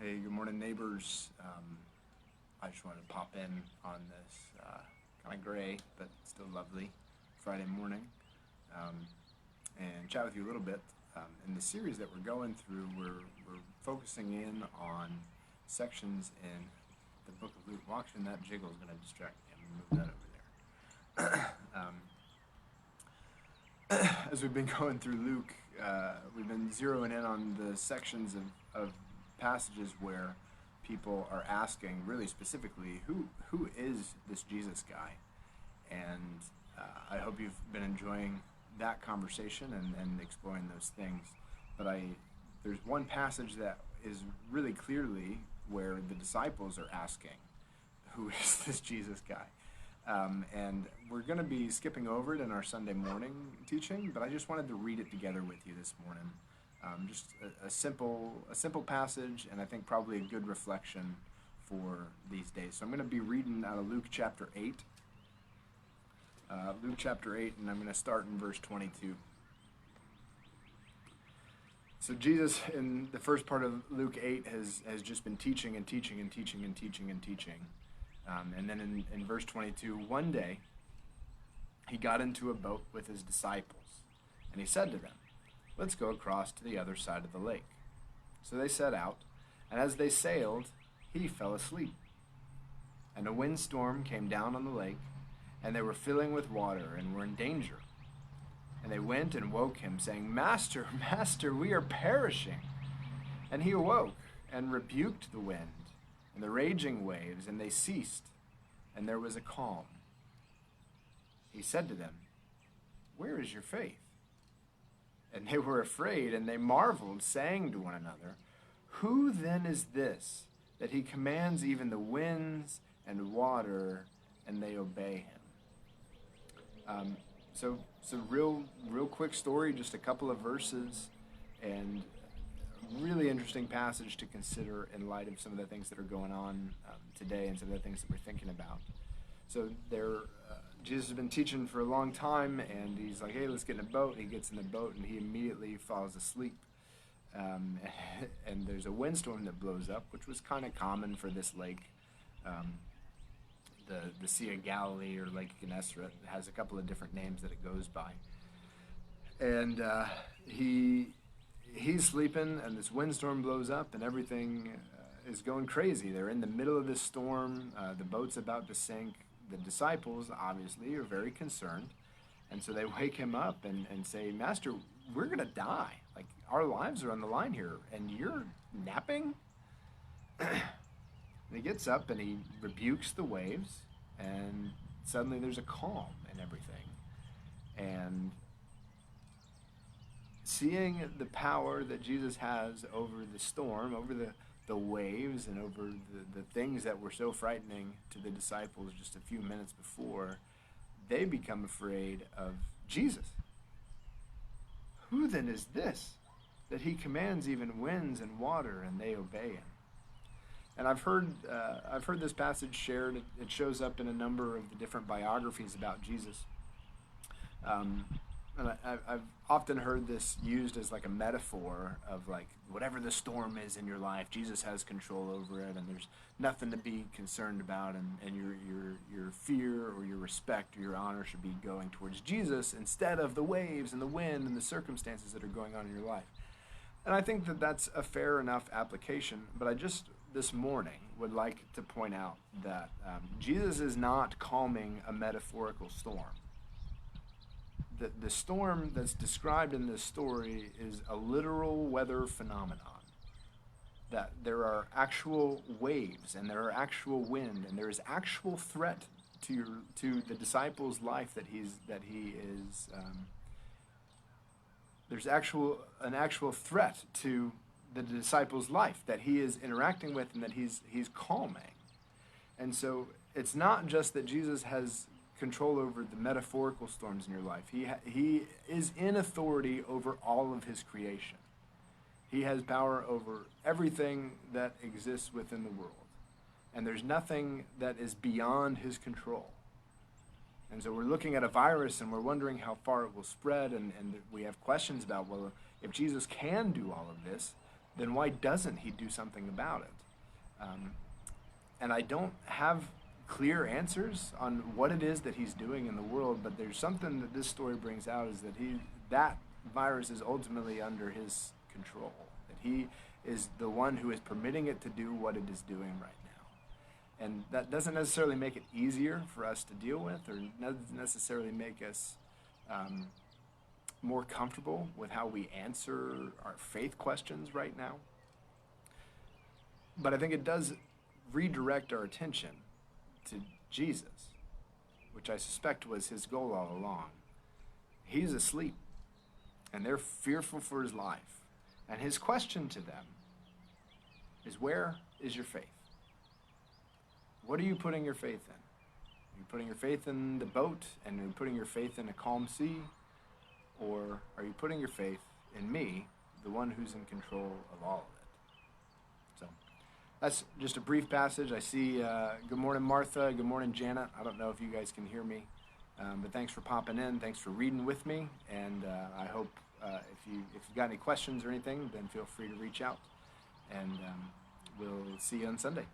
Hey, good morning, neighbors. I just wanted to pop in on this kind of gray, but still lovely Friday morning and chat with you a little bit. In the series that we're going through, we're focusing in on sections in the book of Luke. Well, actually, that jiggle is going to distract me. I'm going to move that over there. As we've been going through Luke, we've been zeroing in on the sections of passages where people are asking really specifically, who is this Jesus guy? And I hope you've been enjoying that conversation and exploring those things. But there's one passage that is really clearly where the disciples are asking, who is this Jesus guy? And we're going to be skipping over it in our Sunday morning teaching, but I just wanted to read it together with you this morning. Just a simple passage, and I think probably a good reflection for these days. So I'm going to be reading out of Luke chapter 8. Luke chapter 8, and I'm going to start in verse 22. So Jesus, in the first part of Luke 8, has just been teaching and teaching and teaching and teaching and teaching. And then in verse 22, one day, he got into a boat with his disciples, and he said to them, "Let's go across to the other side of the lake." So they set out, and as they sailed, he fell asleep. And a windstorm came down on the lake, and they were filling with water and were in danger. And they went and woke him, saying, "Master, Master, we are perishing." And he awoke and rebuked the wind and the raging waves, and they ceased, and there was a calm. He said to them, "Where is your faith?" And they were afraid, and they marveled, saying to one another, "Who then is this, that he commands even the winds and water, and they obey him?" So real quick story, just a couple of verses, and a really interesting passage to consider in light of some of the things that are going on today and some of the things that we're thinking about. So Jesus has been teaching for a long time, and he's like, "Hey, let's get in a boat." He gets in the boat, and he immediately falls asleep. And there's a windstorm that blows up, which was kind of common for this lake. The Sea of Galilee, or Lake Gennesaret, has a couple of different names that it goes by. And he's sleeping, and this windstorm blows up, and everything is going crazy. They're in the middle of this storm. The boat's about to sink. The disciples, obviously, are very concerned. And so they wake him up and say, "Master, we're going to die. Like, our lives are on the line here, and you're napping?" And he gets up and he rebukes the waves, and suddenly there's a calm in everything. And seeing the power that Jesus has over the storm, over the waves, and over the things that were so frightening to the disciples just a few minutes before, they become afraid of Jesus. "Who then is this, that he commands even winds and water, and they obey him?" And I've heard this passage shared. It shows up in a number of the different biographies about Jesus. And I've often heard this used as like a metaphor of like, whatever the storm is in your life, Jesus has control over it, and there's nothing to be concerned about, and your fear or your respect or your honor should be going towards Jesus instead of the waves and the wind and the circumstances that are going on in your life. And I think that that's a fair enough application, but I just this morning would like to point out that Jesus is not calming a metaphorical storm. The storm that's described in this story is a literal weather phenomenon. That there are actual waves, and there are actual wind, and there is actual threat to the disciples' life there's an actual threat to the disciples' life that he is interacting with, and that he's calming. And so it's not just that Jesus has control over the metaphorical storms in your life. He is in authority over all of his creation. He has power over everything that exists within the world. And there's nothing that is beyond his control. And so we're looking at a virus, and we're wondering how far it will spread, and we have questions about, well, if Jesus can do all of this, then why doesn't he do something about it? And I don't have clear answers on what it is that he's doing in the world, but there's something that this story brings out, is that that virus is ultimately under his control, that he is the one who is permitting it to do what it is doing right now. And that doesn't necessarily make it easier for us to deal with, or doesn't necessarily make us more comfortable with how we answer our faith questions right now. But I think it does redirect our attention to Jesus, which I suspect was his goal all along. He's asleep, and they're fearful for his life. And his question to them is, where is your faith? What are you putting your faith in? Are you putting your faith in the boat, and are you putting your faith in a calm sea? Or are you putting your faith in me, the one who's in control of all of it? So that's just a brief passage. I see, good morning, Martha. Good morning, Janet. I don't know if you guys can hear me, but thanks for popping in. Thanks for reading with me. And I hope if you've got any questions or anything, then feel free to reach out. And we'll see you on Sunday.